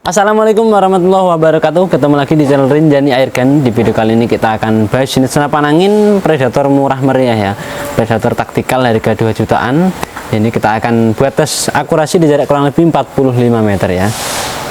Assalamualaikum warahmatullahi wabarakatuh. Ketemu lagi di channel Rinjani Airgun. Di video kali ini kita akan bahas jenis senapan angin Predator murah meriah ya. Predator taktikal harga 2 jutaan. Ini kita akan buat tes akurasi di jarak kurang lebih 45 meter ya.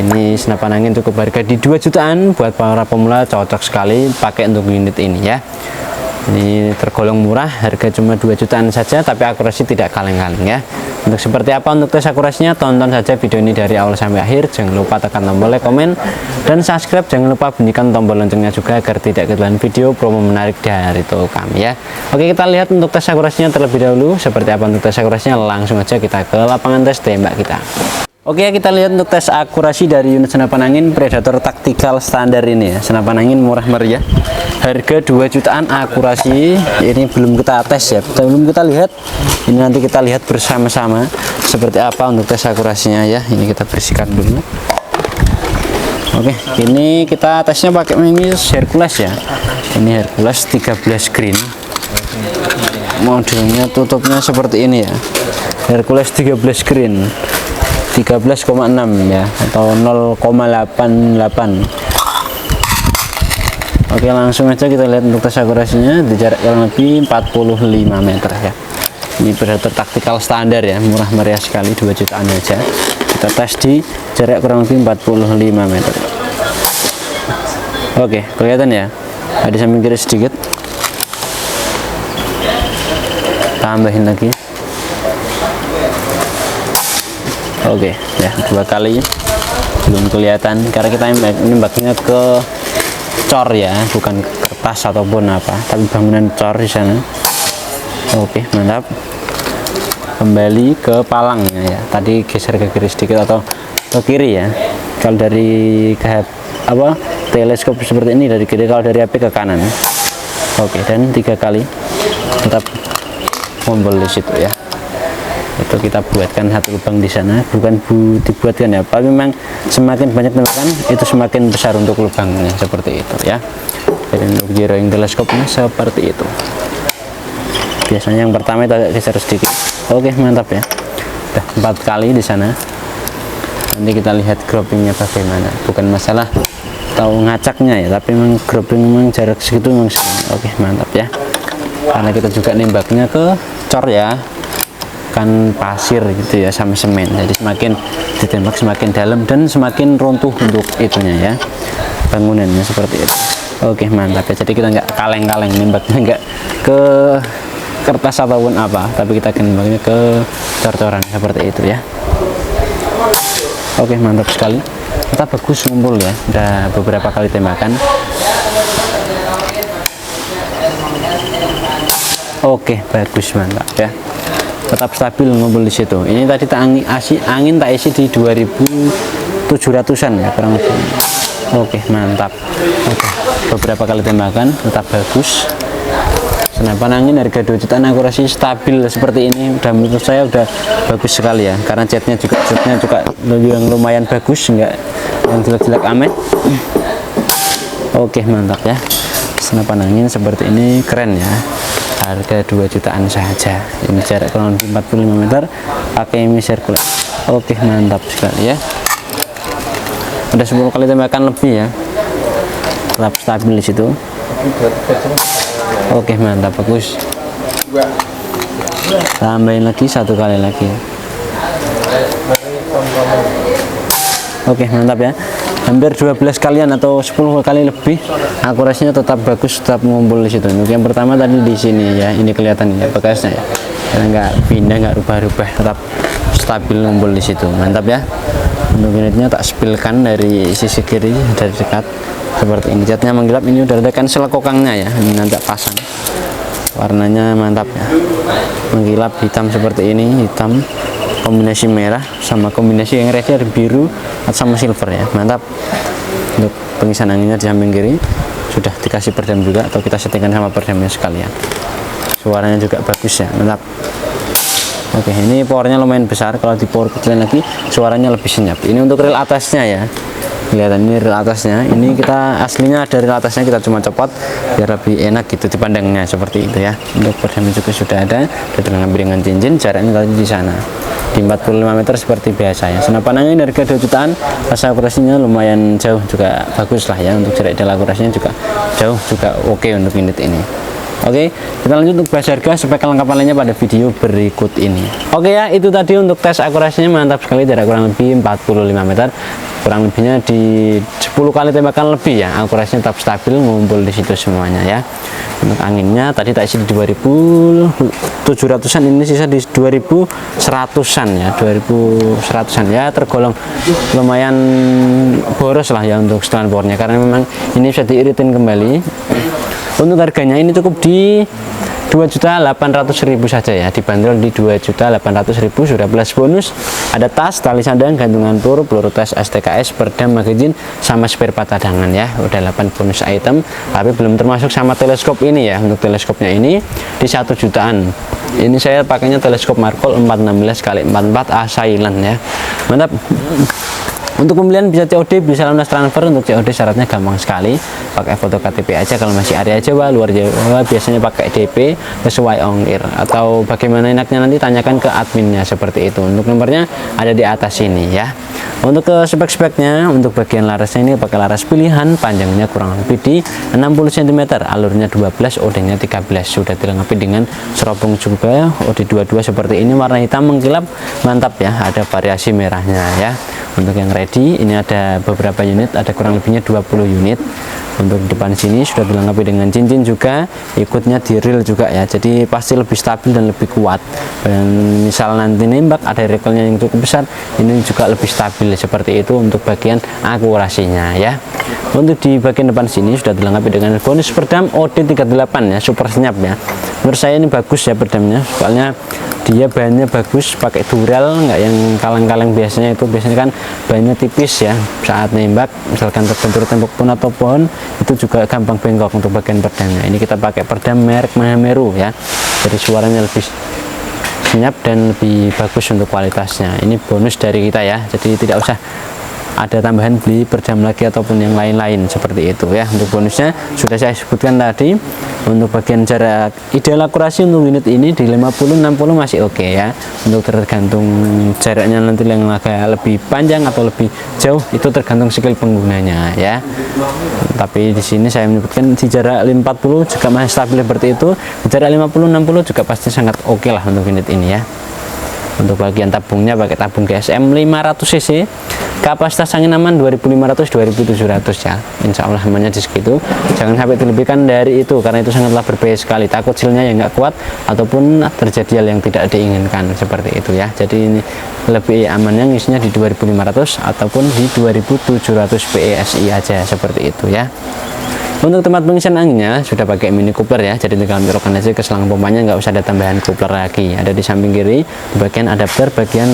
Ini senapan angin cukup harga di 2 jutaan. Buat para pemula cocok sekali pakai untuk unit ini ya. Ini tergolong murah, harga cuma 2 jutaan saja, tapi akurasi tidak kaleng-kaleng ya. Untuk seperti apa untuk tes akurasinya, tonton saja video ini dari awal sampai akhir. Jangan lupa tekan tombol like, komen, dan subscribe. Jangan lupa bunyikan tombol loncengnya juga agar tidak ketinggalan video promo menarik dari toko kami ya. Oke, kita lihat untuk tes akurasinya terlebih dahulu. Seperti apa untuk tes akurasinya, langsung aja kita ke lapangan tes tembak kita. Oke, kita lihat untuk tes akurasi dari unit senapan angin Predator taktikal standar ini ya. Senapan angin murah meriah, harga 2 jutaan, akurasi ini belum kita tes ya, belum kita lihat. Ini nanti kita lihat bersama-sama seperti apa untuk tes akurasinya ya. Ini kita bersihkan dulu. Oke, ini kita tesnya pakai ini Hercules ya. Ini Hercules 13 green. Modelnya tutupnya seperti ini ya. Hercules 13 green. 13,6 ya, atau 0,88. Oke, langsung aja kita lihat untuk tes akurasinya di jarak kurang lebih 45 meter ya. Ini Predator taktikal standar ya, murah meriah sekali, 2 jutaan aja. Kita tes di jarak kurang lebih 45 meter. Oke, kelihatan ya, ada samping kiri sedikit, tambahin lagi. Oke ya, 2 kali belum kelihatan karena kita nembaknya ke cor ya, bukan ke kertas ataupun apa, tapi bangunan cor di sana. Oke, mantap. Kembali ke palangnya ya, tadi geser ke kiri sedikit atau ke kiri ya. Kalau dari teleskop seperti ini dari kiri, kalau dari HP ke kanan. Oke, dan 3 kali tetap ngombol di situ ya. Itu kita buatkan satu lubang di sana, bukan dibuatkan ya, tapi memang semakin banyak tembakan itu semakin besar untuk lubangnya, seperti itu ya. Jadi untuk zeroing teleskopnya seperti itu. Biasanya yang pertama itu agak geser sedikit. Oke, mantap ya. Udah 4 kali di sana. Nanti kita lihat groupingnya bagaimana, bukan masalah tahu ngacaknya ya, tapi memang grouping memang jarak segitu memang sering. Oke, mantap ya, karena kita juga nembaknya ke cor ya, kan pasir gitu ya, sama semen, jadi semakin ditembak semakin dalam dan semakin runtuh untuk itunya ya, bangunannya seperti itu. Oke, mantap ya, jadi kita nggak kaleng-kaleng nembaknya, nggak ke kertas ataupun apa, tapi kita akan nembaknya ke cor-coran seperti itu ya. Oke, mantap sekali, kita bagus ngumpul ya, udah beberapa kali tembakan. Oke, bagus, mantap ya, tetap stabil ngumpul di situ. Ini tadi angin tak isi di 2700-an ya kurang lebih. Oke, mantap. Oke, beberapa kali tembakan tetap bagus. Senapan angin harga 2 jutaan, akurasi stabil seperti ini udah, menurut saya udah bagus sekali ya, karena catnya juga yang lumayan bagus, enggak yang jelek-jelek amat. Oke, mantap ya, senapan angin seperti ini keren ya, harga 2 jutaan saja. Ini jarak kurang lebih 45 meter, pakai ini Hercules. Oke, mantap sekali ya, udah 10 kali tembakan lebih ya, tetap stabil di situ. Oke, mantap, bagus. Tambahin lagi 1 kali lagi. Oke, mantap ya, hampir 12 kalian atau 10 kali lebih, akurasinya tetap bagus, tetap ngumpul di situ. Untuk yang pertama tadi di sini ya, ini kelihatan ya bekasnya ya, karena nggak pindah, nggak rubah-rubah, tetap stabil ngumpul di situ. Mantap ya. Untuk unitnya tak spilkan dari sisi kiri, dari dekat seperti ini. Catnya menggelap, ini udah ada cancel kokangnya ya, ini nanti pasang. Warnanya mantap ya, mengkilap hitam seperti ini, hitam kombinasi merah sama kombinasi yang rednya biru sama silver ya, mantap. Untuk pengisian anginnya di samping kiri sudah dikasih peredam juga, atau kita settingkan sama peredamnya sekalian. Suaranya juga bagus ya, mantap. Oke, ini powernya lumayan besar, kalau di power kecil lagi suaranya lebih senyap. Ini untuk reel atasnya ya, kelihatan ini ril atasnya. Ini kita aslinya dari ril atasnya kita cuma copot biar lebih enak gitu dipandangnya, seperti itu ya. Untuk peredamnya juga sudah ada, sudah dilengkapi dengan cincin. Jaraknya tadi di sana di 45 meter seperti biasa ya. Senapan angin harga 2 jutaan, rasa akurasinya lumayan jauh juga bagus lah ya. Untuk jarak ideal akurasinya juga jauh juga oke untuk unit ini. Oke, kita lanjut untuk bahas harga spek kelengkapan lainnya pada video berikut ini. Oke ya, itu tadi untuk tes akurasinya mantap sekali, jarak kurang lebih 45 meter, kurang lebihnya di 10 kali tembakan lebih ya. Akurasinya tetap stabil, ngumpul di situ semuanya ya. Untuk anginnya tadi tak isi di 2700-an, ini sisa di 2100-an ya, 2100-an ya, tergolong lumayan boros lah ya untuk setelan powernya, karena memang ini bisa diiritin kembali. Untuk harganya ini cukup di 2.800.000 saja ya, dibanderol di 2.800.000 sudah plus bonus. Ada tas, tali sandang, gantungan peluru tes STKS, perdam, magazine, sama spare part cadangan ya. Udah 8 bonus item, tapi belum termasuk sama teleskop ini ya. Untuk teleskopnya ini di 1 jutaan. Ini saya pakainya teleskop Markol 416x44 A silent ya, mantap. Untuk pembelian bisa COD, bisa lunas transfer. Untuk COD syaratnya gampang sekali, pakai foto KTP aja kalau masih area Jawa. Luar Jawa biasanya pakai DP sesuai ongkir, atau bagaimana enaknya nanti tanyakan ke adminnya, seperti itu. Untuk nomornya ada di atas sini ya. Untuk ke spek-speknya, untuk bagian larasnya ini pakai laras pilihan, panjangnya kurang lebih di 60 cm, alurnya 12, OD-nya 13, sudah dilengkapi dengan serobong juga OD22 seperti ini, warna hitam mengkilap, mantap ya. Ada variasi merahnya ya. Untuk yang ready ini ada beberapa unit, ada kurang lebihnya 20 unit. Untuk depan sini sudah dilengkapi dengan cincin juga, ikutnya di reel juga ya, jadi pasti lebih stabil dan lebih kuat. Dan misal nanti nembak ada rekelnya yang cukup besar, ini juga lebih stabil seperti itu untuk bagian akurasinya ya. Untuk di bagian depan sini sudah dilengkapi dengan bonus perdam OD38 ya, super senyap ya. Menurut saya ini bagus ya perdamnya, soalnya dia bahannya bagus, pakai dural, nggak yang kaleng-kaleng biasanya. Itu biasanya kan bahannya tipis ya, saat nembak misalkan terbentur tembok pun atau pohon itu juga gampang bengkok. Untuk bagian perdamnya ini kita pakai perdam merek Mahameru ya, jadi suaranya lebih senyap dan lebih bagus untuk kualitasnya. Ini bonus dari kita ya, jadi tidak usah ada tambahan beli perdam lagi ataupun yang lain-lain, seperti itu ya. Untuk bonusnya sudah saya sebutkan tadi. Untuk bagian jarak ideal akurasi untuk unit ini di 50-60 masih oke ya. Untuk tergantung jaraknya nanti yang agak lebih panjang atau lebih jauh itu tergantung skill penggunanya ya. Tapi di sini saya menyebutkan di jarak 40 juga masih stabil seperti itu. Di jarak 50-60 juga pasti sangat oke lah untuk unit ini ya. Untuk bagian tabungnya pakai tabung GSM 500 cc, kapasitas angin aman 2500-2700 ya, insya Allah amannya di segitu. Jangan sampai dilebihkan dari itu, karena itu sangatlah berbahaya sekali, takut silnya yang nggak kuat ataupun terjadi hal yang tidak diinginkan, seperti itu ya. Jadi ini lebih amannya ngisinya di 2500 ataupun di 2700 PSI aja, seperti itu ya. Untuk tempat pengisian anginnya sudah pakai mini coupler ya, jadi tinggal mirrokan aja ke selang pompanya, nggak usah ada tambahan coupler lagi. Ada di samping kiri, di bagian adapter, bagian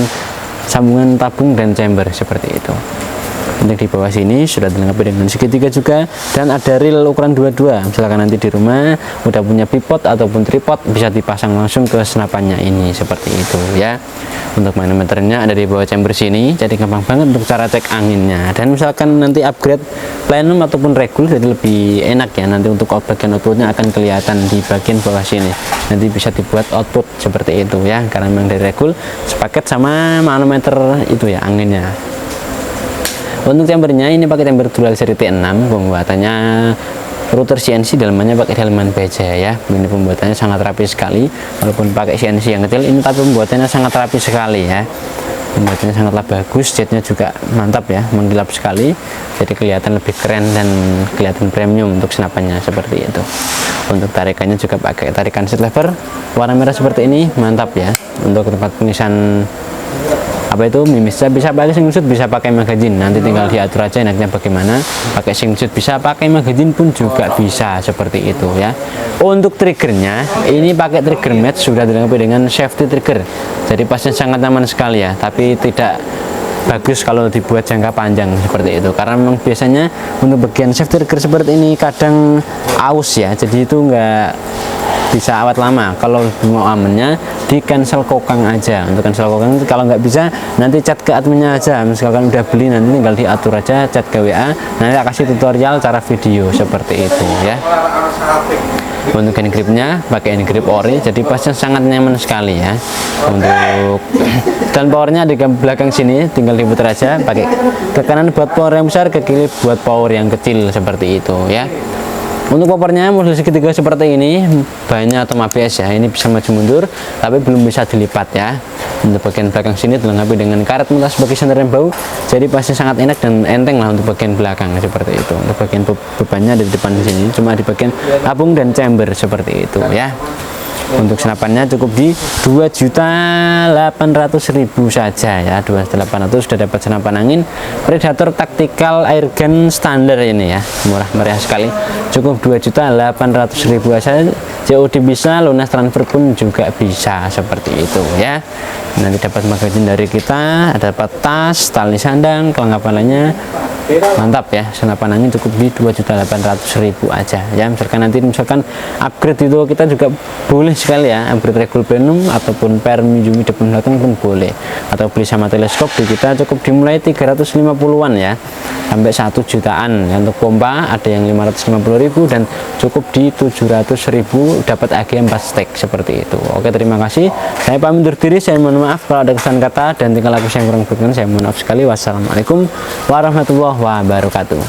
sambungan tabung dan chamber, seperti itu. Untuk di bawah sini sudah dilengkapi dengan segitiga juga, dan ada reel ukuran 22. Misalkan nanti di rumah udah punya bipod ataupun tripod, bisa dipasang langsung ke senapannya ini, seperti itu ya. Untuk manometernya ada di bawah chamber sini, jadi gampang banget untuk cara cek anginnya. Dan misalkan nanti upgrade plenum ataupun regul, jadi lebih enak ya. Nanti untuk bagian outputnya akan kelihatan di bagian bawah sini, nanti bisa dibuat output seperti itu ya, karena memang dari regul sepaket sama manometer itu ya anginnya. Untuk chambernya ini pakai chamber dual seri T6, pembuatannya router CNC, dalamannya pakai dalaman baja ya. Ini pembuatannya sangat rapi sekali, walaupun pakai CNC yang kecil ini, tapi pembuatannya sangat rapi sekali ya. Pembuatannya sangatlah bagus, jetnya juga mantap ya, mengkilap sekali, jadi kelihatan lebih keren dan kelihatan premium untuk senapannya, seperti itu. Untuk tarikannya juga pakai tarikan seat lever warna merah seperti ini, mantap ya. Untuk tempat pengisian apa itu mimisnya bisa pakai singlet, bisa pakai magazine, nanti tinggal diatur aja enaknya bagaimana. Pakai singlet bisa, pakai magazine pun juga bisa, seperti itu ya. Untuk triggernya ini pakai trigger match, sudah dilengkapi dengan safety trigger, jadi pasnya sangat aman sekali ya, tapi tidak bagus kalau dibuat jangka panjang seperti itu, karena memang biasanya untuk bagian safety trigger seperti ini kadang aus ya, jadi itu enggak bisa awet lama. Kalau mau amannya di cancel kokang aja. Untuk cancel kokang kalau nggak bisa nanti chat ke adminnya aja, misalkan udah beli nanti tinggal diatur aja, chat ke WA, nanti kasih tutorial cara video seperti itu ya. Untuk hand gripnya pakai hand grip ori, jadi pasnya sangat nyaman sekali ya. Untuk dan powernya di belakang sini tinggal diputar aja, pakai ke kanan buat power yang besar, ke kiri buat power yang kecil seperti itu ya. Untuk powernya model segitiga seperti ini, banyak atau ABS ya, ini bisa maju mundur tapi belum bisa dilipat ya. Untuk bagian belakang sini dilengkapi dengan karet montas sebagai senter rem bau, jadi pasti sangat enak dan enteng lah untuk bagian belakang seperti itu. Untuk bagian bebannya ada di depan sini, cuma di bagian tabung dan chamber seperti itu ya. Untuk senapannya cukup di 2.800.000 saja ya, 2.800 sudah dapat senapan angin Predator Tactical Airgun standar ini ya, murah meriah sekali, cukup 2.800.000 saja. COD bisa, lunas transfer pun juga bisa seperti itu ya. Nanti dapat magazin dari kita, dapat tas, tali sandang, kelengkapan lainnya mantap ya. Senapan angin cukup di 2.800.000 aja ya. Misalkan upgrade itu kita juga boleh sekali ya, upgrade Regul Plenum ataupun Permi Yumi depan belakang pun boleh, atau beli sama teleskop di kita cukup dimulai 350-an ya sampai 1 jutaan ya. Untuk pompa ada yang 550.000 dan cukup di 700.000 dapat AG 4 stack seperti itu. Oke, terima kasih, saya pamit undur diri, saya mohon maaf kalau ada kesan kata dan tingkah laku yang kurang berkenan, saya mohon maaf sekali. Wassalamualaikum warahmatullahi wabarakatuh.